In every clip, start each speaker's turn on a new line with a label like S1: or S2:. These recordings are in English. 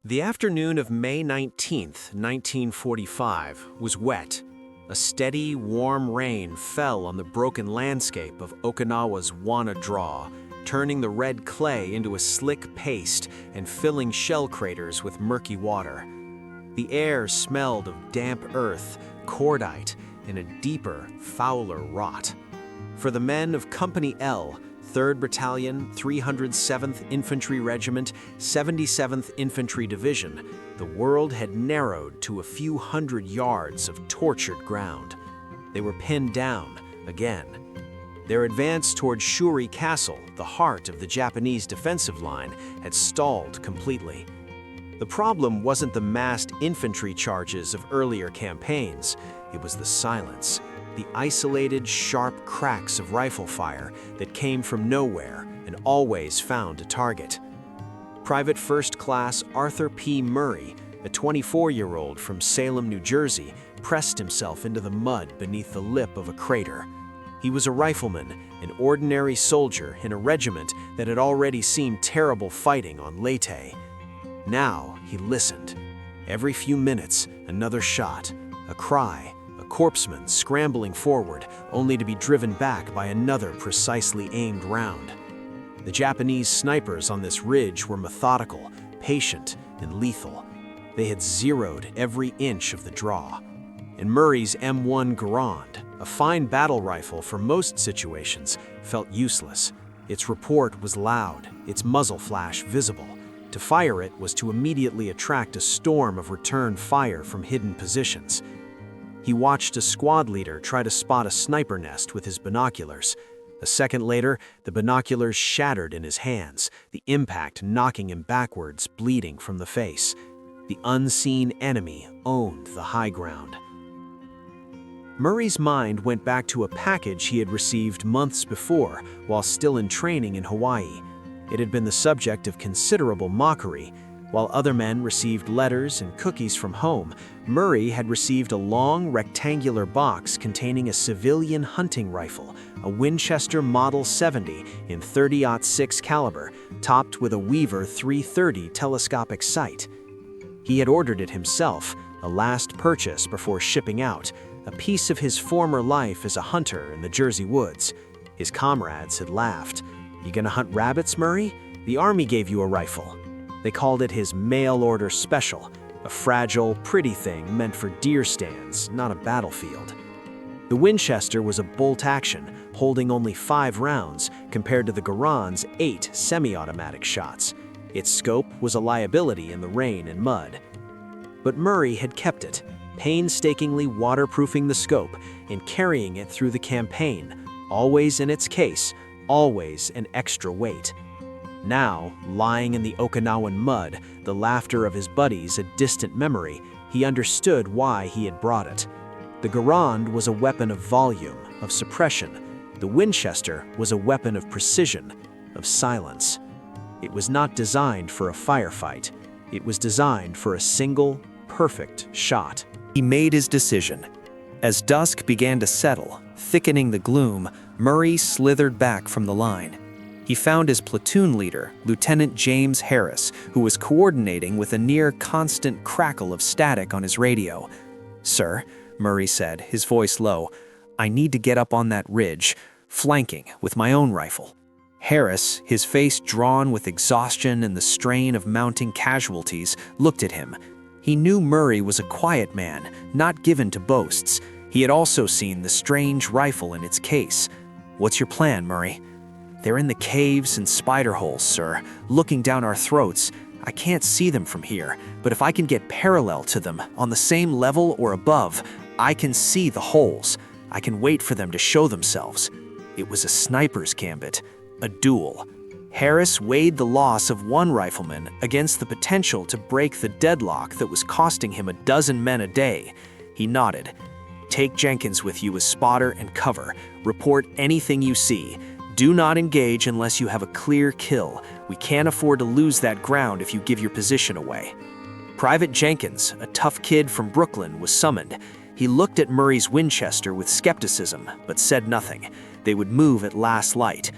S1: The afternoon of May 19th, 1945, was wet. A steady, warm rain fell on the broken landscape of Okinawa's Wana Draw, turning the red clay into a slick paste and filling shell craters with murky water. The air smelled of damp earth, cordite, and a deeper, fouler rot. For the men of Company L, 3rd Battalion, 307th Infantry Regiment, 77th Infantry Division, the world had narrowed to a few hundred yards of tortured ground. They were pinned down again. Their advance toward Shuri Castle, the heart of the Japanese defensive line, had stalled completely. The problem wasn't the massed infantry charges of earlier campaigns, it was the silence. The isolated, sharp cracks of rifle fire that came from nowhere and always found a target. Private First Class Arthur P. Murray, a 24-year-old from Salem, New Jersey, pressed himself into the mud beneath the lip of a crater. He was a rifleman, an ordinary soldier in a regiment that had already seen terrible fighting on Leyte. Now he listened. Every few minutes, another shot, a cry, a corpsman scrambling forward, only to be driven back by another precisely aimed round. The Japanese snipers on this ridge were methodical, patient, and lethal. They had zeroed every inch of the draw. And Murray's M1 Garand, a fine battle rifle for most situations, felt useless. Its report was loud, its muzzle flash visible. To fire it was to immediately attract a storm of return fire from hidden positions. He watched a squad leader try to spot a sniper nest with his binoculars. A second later, the binoculars shattered in his hands, the impact knocking him backwards, bleeding from the face. The unseen enemy owned the high ground. Murray's mind went back to a package he had received months before while still in training in Hawaii. It had been the subject of considerable mockery. While other men received letters and cookies from home, Murray had received a long, rectangular box containing a civilian hunting rifle, a Winchester Model 70 in .30-06 caliber, topped with a Weaver 330 telescopic sight. He had ordered it himself, a last purchase before shipping out, a piece of his former life as a hunter in the Jersey woods. His comrades had laughed. "You gonna hunt rabbits, Murray? The Army gave you a rifle." They called it his mail-order special, a fragile, pretty thing meant for deer stands, not a battlefield. The Winchester was a bolt-action, holding only 5 rounds compared to the Garand's 8 semi-automatic shots. Its scope was a liability in the rain and mud. But Murray had kept it, painstakingly waterproofing the scope and carrying it through the campaign, always in its case, always an extra weight. Now, lying in the Okinawan mud, the laughter of his buddies a distant memory, he understood why he had brought it. The Garand was a weapon of volume, of suppression. The Winchester was a weapon of precision, of silence. It was not designed for a firefight. It was designed for a single, perfect shot. He made his decision. As dusk began to settle, thickening the gloom, Murray slithered back from the line. He found his platoon leader, Lieutenant James Harris, who was coordinating with a near-constant crackle of static on his radio. "Sir," Murray said, his voice low, "I need to get up on that ridge, flanking with my own rifle." Harris, his face drawn with exhaustion and the strain of mounting casualties, looked at him. He knew Murray was a quiet man, not given to boasts. He had also seen the strange rifle in its case. "What's your plan, Murray?" "They're in the caves and spider holes, sir, looking down our throats. I can't see them from here, but if I can get parallel to them, on the same level or above, I can see the holes. I can wait for them to show themselves." It was a sniper's gambit, a duel. Harris weighed the loss of one rifleman against the potential to break the deadlock that was costing him 12 men a day. He nodded. "Take Jenkins with you as spotter and cover. Report anything you see. Do not engage unless you have a clear kill. We can't afford to lose that ground if you give your position away." Private Jenkins, a tough kid from Brooklyn, was summoned. He looked at Murray's Winchester with skepticism, but said nothing. They would move at last light.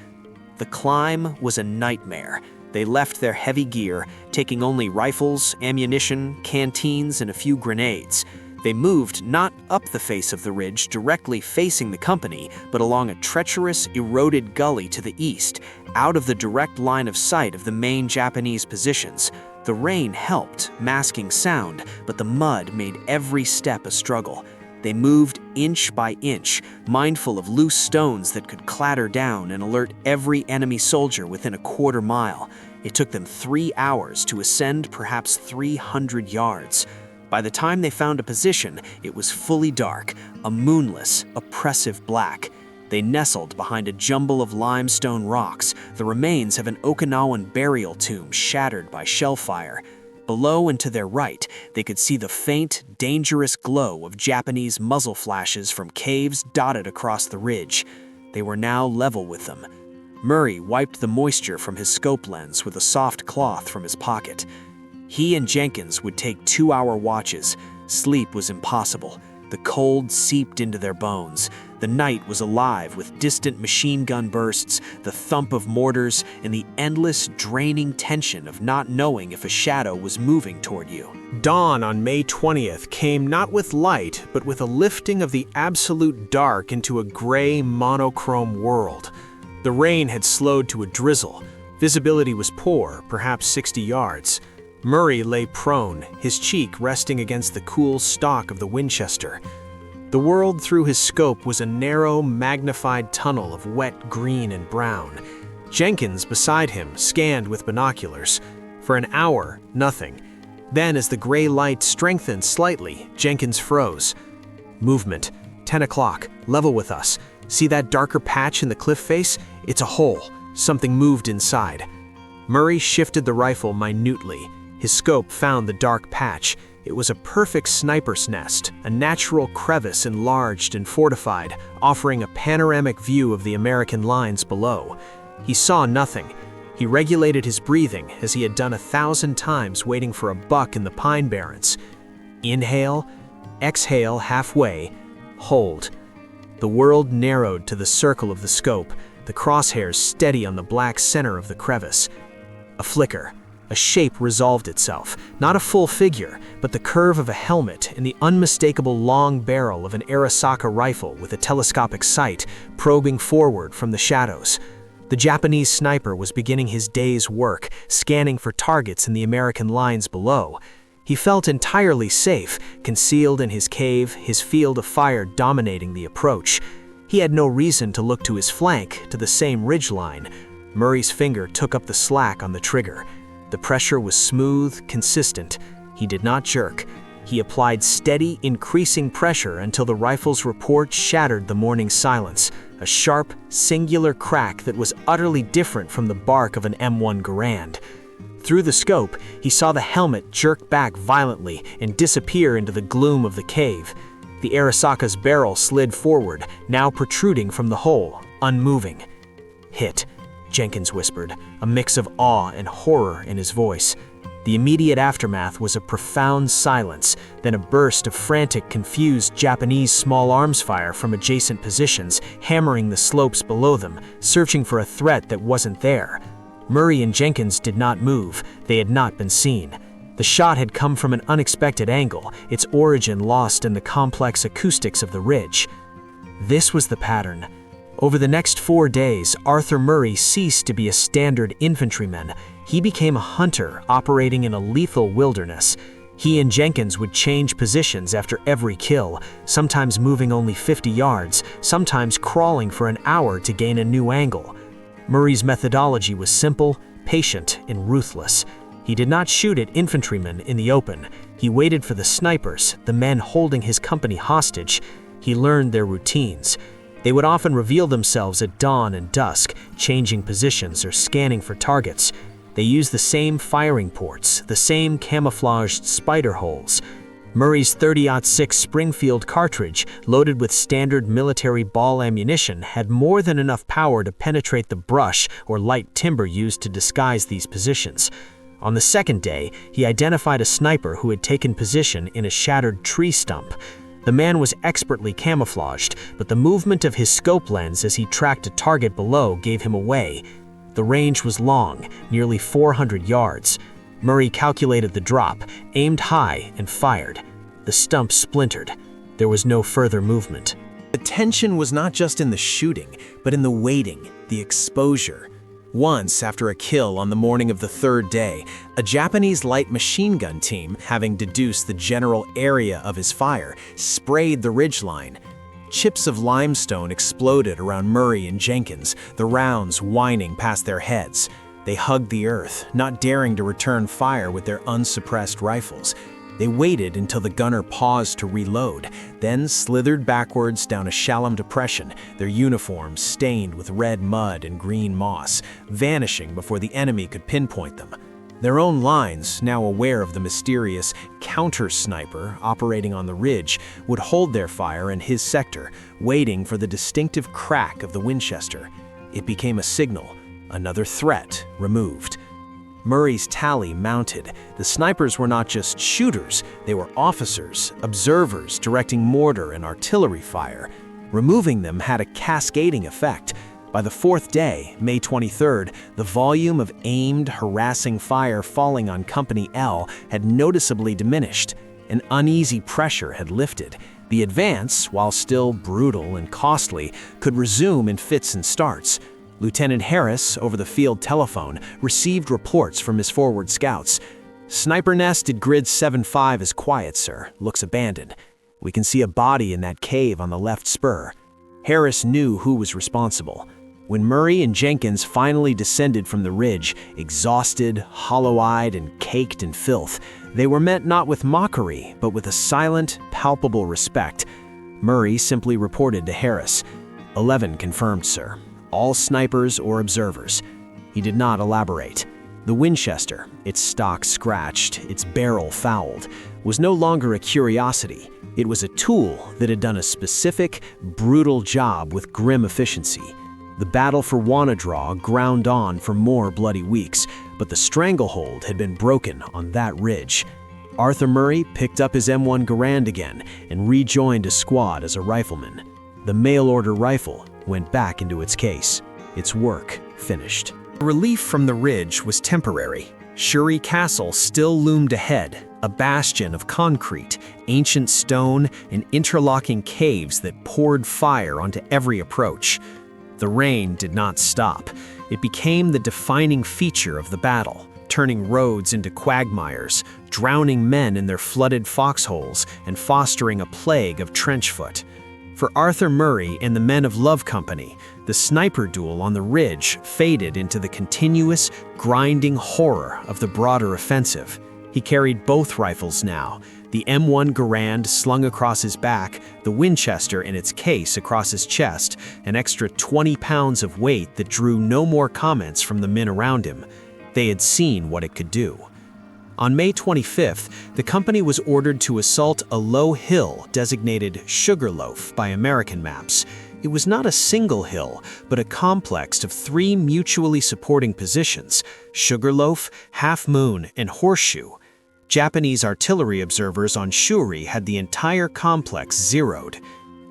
S1: The climb was a nightmare. They left their heavy gear, taking only rifles, ammunition, canteens, and a few grenades. They moved not up the face of the ridge directly facing the company, but along a treacherous, eroded gully to the east, out of the direct line of sight of the main Japanese positions. The rain helped, masking sound, but the mud made every step a struggle. They moved inch by inch, mindful of loose stones that could clatter down and alert every enemy soldier within a quarter mile. It took them 3 hours to ascend perhaps 300 yards. By the time they found a position, it was fully dark, a moonless, oppressive black. They nestled behind a jumble of limestone rocks, the remains of an Okinawan burial tomb shattered by shell fire. Below and to their right, they could see the faint, dangerous glow of Japanese muzzle flashes from caves dotted across the ridge. They were now level with them. Murray wiped the moisture from his scope lens with a soft cloth from his pocket. He and Jenkins would take 2-hour watches. Sleep was impossible. The cold seeped into their bones. The night was alive with distant machine gun bursts, the thump of mortars, and the endless, draining tension of not knowing if a shadow was moving toward you. Dawn on May 20th came not with light, but with a lifting of the absolute dark into a gray, monochrome world. The rain had slowed to a drizzle. Visibility was poor, perhaps 60 yards. Murray lay prone, his cheek resting against the cool stock of the Winchester. The world through his scope was a narrow, magnified tunnel of wet green and brown. Jenkins, beside him, scanned with binoculars. For an hour, nothing. Then, as the gray light strengthened slightly, Jenkins froze. Movement. 10 o'clock. Level with us. See that darker patch in the cliff face? It's a hole. Something moved inside. Murray shifted the rifle minutely. His scope found the dark patch. It was a perfect sniper's nest, a natural crevice enlarged and fortified, offering a panoramic view of the American lines below. He saw nothing. He regulated his breathing as he had done 1,000 times waiting for a buck in the pine barrens. Inhale, exhale halfway, hold. The world narrowed to the circle of the scope, the crosshairs steady on the black center of the crevice. A flicker. A shape resolved itself, not a full figure, but the curve of a helmet and the unmistakable long barrel of an Arisaka rifle with a telescopic sight probing forward from the shadows. The Japanese sniper was beginning his day's work, scanning for targets in the American lines below. He felt entirely safe, concealed in his cave, his field of fire dominating the approach. He had no reason to look to his flank, to the same ridgeline. Murray's finger took up the slack on the trigger. The pressure was smooth, consistent. He did not jerk. He applied steady, increasing pressure until the rifle's report shattered the morning silence, a sharp, singular crack that was utterly different from the bark of an M1 Garand. Through the scope, he saw the helmet jerk back violently and disappear into the gloom of the cave. The Arisaka's barrel slid forward, now protruding from the hole, unmoving. Hit. Jenkins whispered, a mix of awe and horror in his voice. The immediate aftermath was a profound silence, then a burst of frantic, confused Japanese small arms fire from adjacent positions, hammering the slopes below them, searching for a threat that wasn't there. Murray and Jenkins did not move. They had not been seen. The shot had come from an unexpected angle, its origin lost in the complex acoustics of the ridge. This was the pattern. Over the next 4 days, Arthur Murray ceased to be a standard infantryman. He became a hunter operating in a lethal wilderness. He and Jenkins would change positions after every kill, sometimes moving only 50 yards, sometimes crawling for an hour to gain a new angle. Murray's methodology was simple, patient, and ruthless. He did not shoot at infantrymen in the open. He waited for the snipers, the men holding his company hostage. He learned their routines. They would often reveal themselves at dawn and dusk, changing positions or scanning for targets. They used the same firing ports, the same camouflaged spider holes. Murray's .30-06 Springfield cartridge, loaded with standard military ball ammunition, had more than enough power to penetrate the brush or light timber used to disguise these positions. On the second day, he identified a sniper who had taken position in a shattered tree stump. The man was expertly camouflaged, but the movement of his scope lens as he tracked a target below gave him away. The range was long, nearly 400 yards. Murray calculated the drop, aimed high, and fired. The stump splintered. There was no further movement. The tension was not just in the shooting, but in the waiting, the exposure. Once, after a kill on the morning of the third day, a Japanese light machine gun team, having deduced the general area of his fire, sprayed the ridgeline. Chips of limestone exploded around Murray and Jenkins, the rounds whining past their heads. They hugged the earth, not daring to return fire with their unsuppressed rifles. They waited until the gunner paused to reload, then slithered backwards down a shallow depression, their uniforms stained with red mud and green moss, vanishing before the enemy could pinpoint them. Their own lines, now aware of the mysterious counter-sniper operating on the ridge, would hold their fire in his sector, waiting for the distinctive crack of the Winchester. It became a signal, another threat removed. Murray's tally mounted. The snipers were not just shooters, they were officers, observers directing mortar and artillery fire. Removing them had a cascading effect. By the fourth day, May 23rd, the volume of aimed, harassing fire falling on Company L had noticeably diminished. An uneasy pressure had lifted. The advance, while still brutal and costly, could resume in fits and starts. Lieutenant Harris, over the field telephone, received reports from his forward scouts. "Sniper nest at grid 7-5 is quiet, sir. Looks abandoned. We can see a body in that cave on the left spur." Harris knew who was responsible. When Murray and Jenkins finally descended from the ridge, exhausted, hollow-eyed, and caked in filth, they were met not with mockery, but with a silent, palpable respect. Murray simply reported to Harris, "11 confirmed, sir. All snipers or observers." He did not elaborate. The Winchester, its stock scratched, its barrel fouled, was no longer a curiosity. It was a tool that had done a specific, brutal job with grim efficiency. The battle for Wanadraw ground on for more bloody weeks, but the stranglehold had been broken on that ridge. Arthur Murray picked up his M1 Garand again and rejoined his squad as a rifleman. The mail-order rifle went back into its case, its work finished. The relief from the ridge was temporary. Shuri Castle still loomed ahead, a bastion of concrete, ancient stone, and interlocking caves that poured fire onto every approach. The rain did not stop. It became the defining feature of the battle, turning roads into quagmires, drowning men in their flooded foxholes, and fostering a plague of trenchfoot. For Arthur Murray and the men of Love Company, the sniper duel on the ridge faded into the continuous, grinding horror of the broader offensive. He carried both rifles now, the M1 Garand slung across his back, the Winchester in its case across his chest, an extra 20 pounds of weight that drew no more comments from the men around him. They had seen what it could do. On May 25th, the company was ordered to assault a low hill designated Sugarloaf by American maps. It was not a single hill, but a complex of 3 mutually supporting positions: Sugarloaf, Half Moon, and Horseshoe. Japanese artillery observers on Shuri had the entire complex zeroed.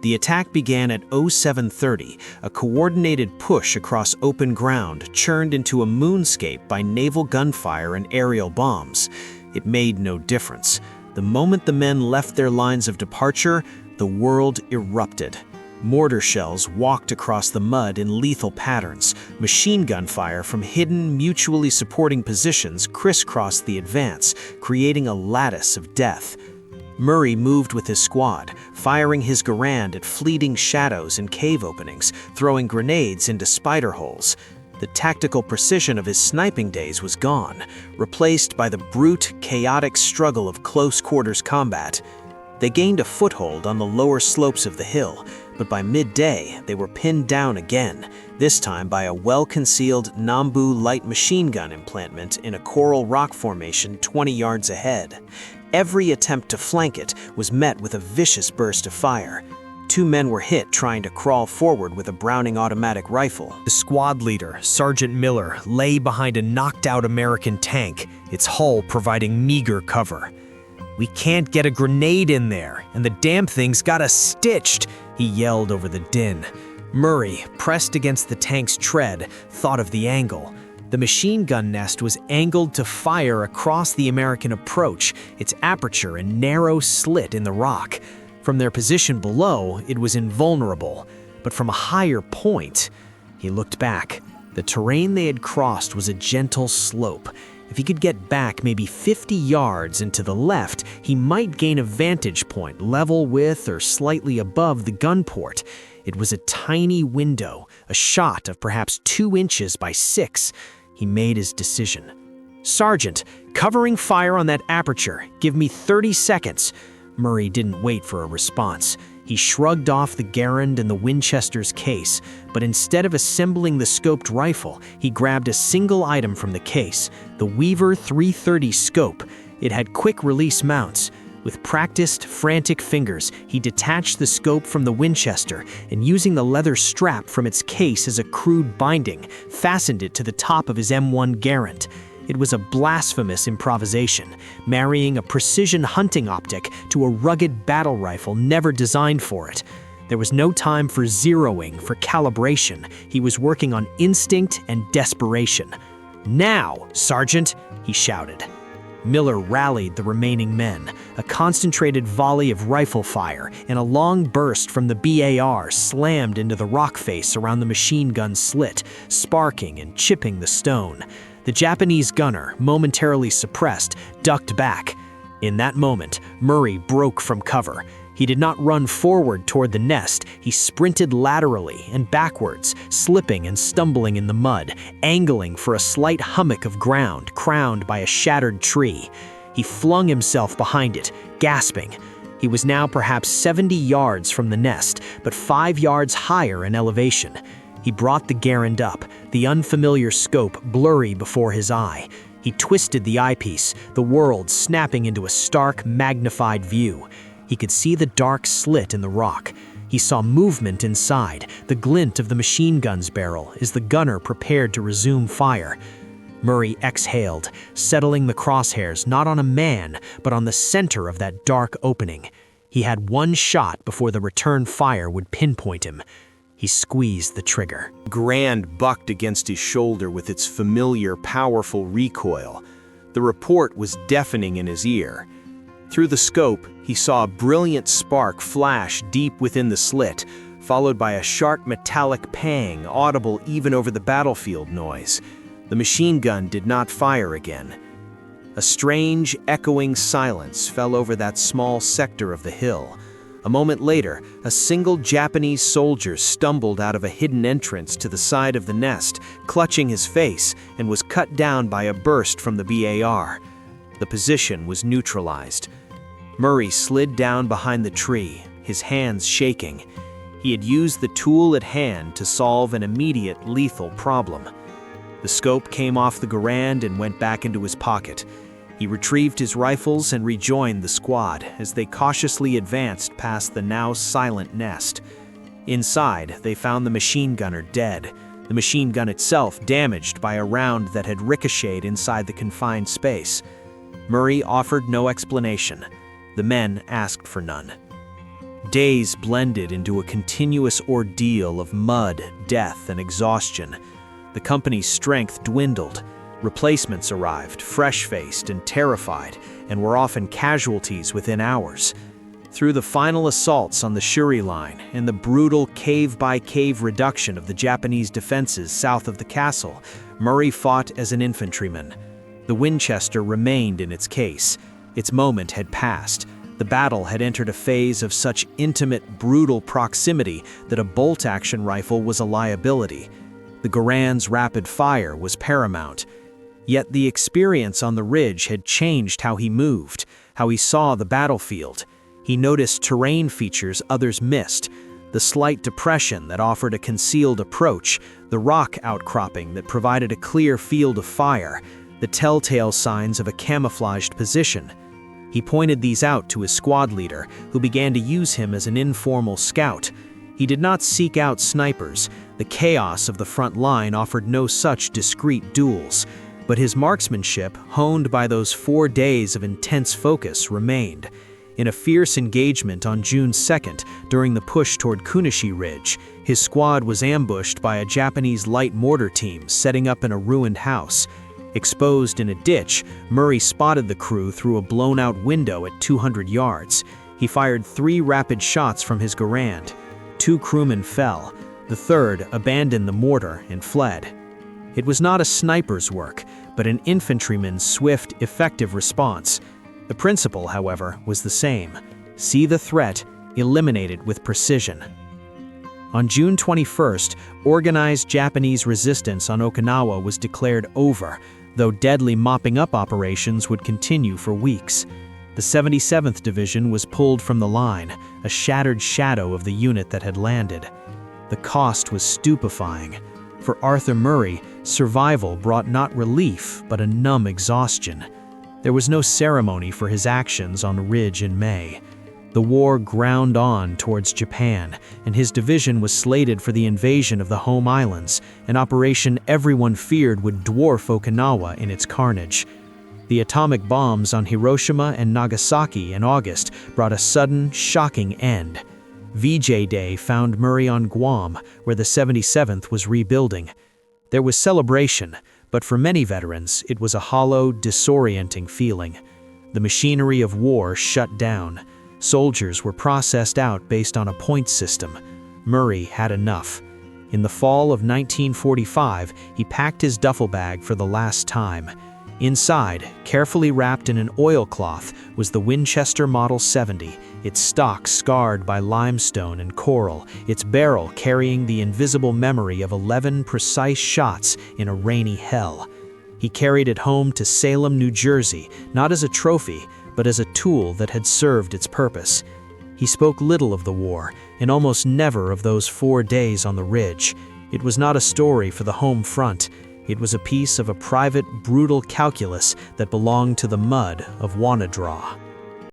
S1: The attack began at 0730, a coordinated push across open ground churned into a moonscape by naval gunfire and aerial bombs. It made no difference. The moment the men left their lines of departure, the world erupted. Mortar shells walked across the mud in lethal patterns. Machine gun fire from hidden, mutually supporting positions crisscrossed the advance, creating a lattice of death. Murray moved with his squad, firing his Garand at fleeting shadows in cave openings, throwing grenades into spider holes. The tactical precision of his sniping days was gone, replaced by the brute, chaotic struggle of close-quarters combat. They gained a foothold on the lower slopes of the hill, but by midday they were pinned down again, this time by a well-concealed Nambu light machine gun emplantment in a coral rock formation 20 yards ahead. Every attempt to flank it was met with a vicious burst of fire. 2 men were hit trying to crawl forward with a Browning automatic rifle. The squad leader, Sergeant Miller, lay behind a knocked-out American tank, its hull providing meager cover. "We can't get a grenade in there, and the damn thing's got us stitched," he yelled over the din. Murray, pressed against the tank's tread, thought of the angle. The machine gun nest was angled to fire across the American approach, its aperture a narrow slit in the rock. From their position below, it was invulnerable. But from a higher point, he looked back. The terrain they had crossed was a gentle slope. If he could get back maybe 50 yards and to the left, he might gain a vantage point level with or slightly above the gun port. It was a tiny window, a shot of perhaps 2 inches by 6. He made his decision. "Sergeant, covering fire on that aperture. Give me 30 seconds. Murray didn't wait for a response. He shrugged off the Garand and the Winchester's case, but instead of assembling the scoped rifle, he grabbed a single item from the case, the Weaver 330 scope. It had quick-release mounts. With practiced, frantic fingers, he detached the scope from the Winchester and, using the leather strap from its case as a crude binding, fastened it to the top of his M1 Garand. It was a blasphemous improvisation, marrying a precision hunting optic to a rugged battle rifle never designed for it. There was no time for zeroing, for calibration. He was working on instinct and desperation. "Now, Sergeant!" he shouted. Miller rallied the remaining men. A concentrated volley of rifle fire and a long burst from the BAR slammed into the rock face around the machine gun slit, sparking and chipping the stone. The Japanese gunner, momentarily suppressed, ducked back. In that moment, Murray broke from cover. He did not run forward toward the nest. He sprinted laterally and backwards, slipping and stumbling in the mud, angling for a slight hummock of ground crowned by a shattered tree. He flung himself behind it, gasping. He was now perhaps 70 yards from the nest, but 5 yards higher in elevation. He brought the Garand up, the unfamiliar scope blurry before his eye. He twisted the eyepiece, the world snapping into a stark, magnified view. He could see the dark slit in the rock. He saw movement inside, the glint of the machine gun's barrel as the gunner prepared to resume fire. Murray exhaled, settling the crosshairs not on a man, but on the center of that dark opening. He had one shot before the return fire would pinpoint him. He squeezed the trigger. Garand bucked against his shoulder with its familiar, powerful recoil. The report was deafening in his ear. Through the scope, he saw a brilliant spark flash deep within the slit, followed by a sharp metallic pang audible even over the battlefield noise. The machine gun did not fire again. A strange, echoing silence fell over that small sector of the hill. A moment later, a single Japanese soldier stumbled out of a hidden entrance to the side of the nest, clutching his face, and was cut down by a burst from the BAR. The position was neutralized. Murray slid down behind the tree, his hands shaking. He had used the tool at hand to solve an immediate lethal problem. The scope came off the Garand and went back into his pocket. He retrieved his rifles and rejoined the squad as they cautiously advanced past the now silent nest. Inside, they found the machine gunner dead, the machine gun itself damaged by a round that had ricocheted inside the confined space. Murray offered no explanation. The men asked for none. Days blended into a continuous ordeal of mud, death, and exhaustion. The company's strength dwindled. Replacements arrived, fresh-faced and terrified, and were often casualties within hours. Through the final assaults on the Shuri line and the brutal cave-by-cave reduction of the Japanese defenses south of the castle, Murray fought as an infantryman. The Winchester remained in its case. Its moment had passed. The battle had entered a phase of such intimate, brutal proximity that a bolt-action rifle was a liability. The Garand's rapid fire was paramount. Yet the experience on the ridge had changed how he moved, how he saw the battlefield. He noticed terrain features others missed, the slight depression that offered a concealed approach, the rock outcropping that provided a clear field of fire, the telltale signs of a camouflaged position. He pointed these out to his squad leader, who began to use him as an informal scout. He did not seek out snipers. The chaos of the front line offered no such discreet duels. But his marksmanship, honed by those 4 days of intense focus, remained. In a fierce engagement on June 2nd, during the push toward Kunishi Ridge, His squad was ambushed by a Japanese light mortar team setting up in a ruined house. Exposed in a ditch, Murray spotted the crew through a blown-out window at 200 yards. He fired 3 rapid shots from his Garand. 2 crewmen fell. The third abandoned the mortar and fled. It was not a sniper's work, but an infantryman's swift, effective response. The principle, however, was the same. See the threat, eliminate it with precision. On June 21st, organized Japanese resistance on Okinawa was declared over, though deadly mopping-up operations would continue for weeks. The 77th Division was pulled from the line, a shattered shadow of the unit that had landed. The cost was stupefying. For Arthur Murray, survival brought not relief, but a numb exhaustion. There was no ceremony for his actions on the ridge in May. The war ground on towards Japan, and his division was slated for the invasion of the home islands, an operation everyone feared would dwarf Okinawa in its carnage. The atomic bombs on Hiroshima and Nagasaki in August brought a sudden, shocking end. VJ Day found Murray on Guam, where the 77th was rebuilding. There was celebration, but for many veterans, it was a hollow, disorienting feeling. The machinery of war shut down. Soldiers were processed out based on a point system. Murray had enough. In the fall of 1945, he packed his duffel bag for the last time. Inside, carefully wrapped in an oilcloth, was the Winchester Model 70, its stock scarred by limestone and coral, its barrel carrying the invisible memory of 11 precise shots in a rainy hell. He carried it home to Salem, New Jersey, not as a trophy, but as a tool that had served its purpose. He spoke little of the war, and almost never of those 4 days on the ridge. It was not a story for the home front. It was a piece of a private, brutal calculus that belonged to the mud of WWII.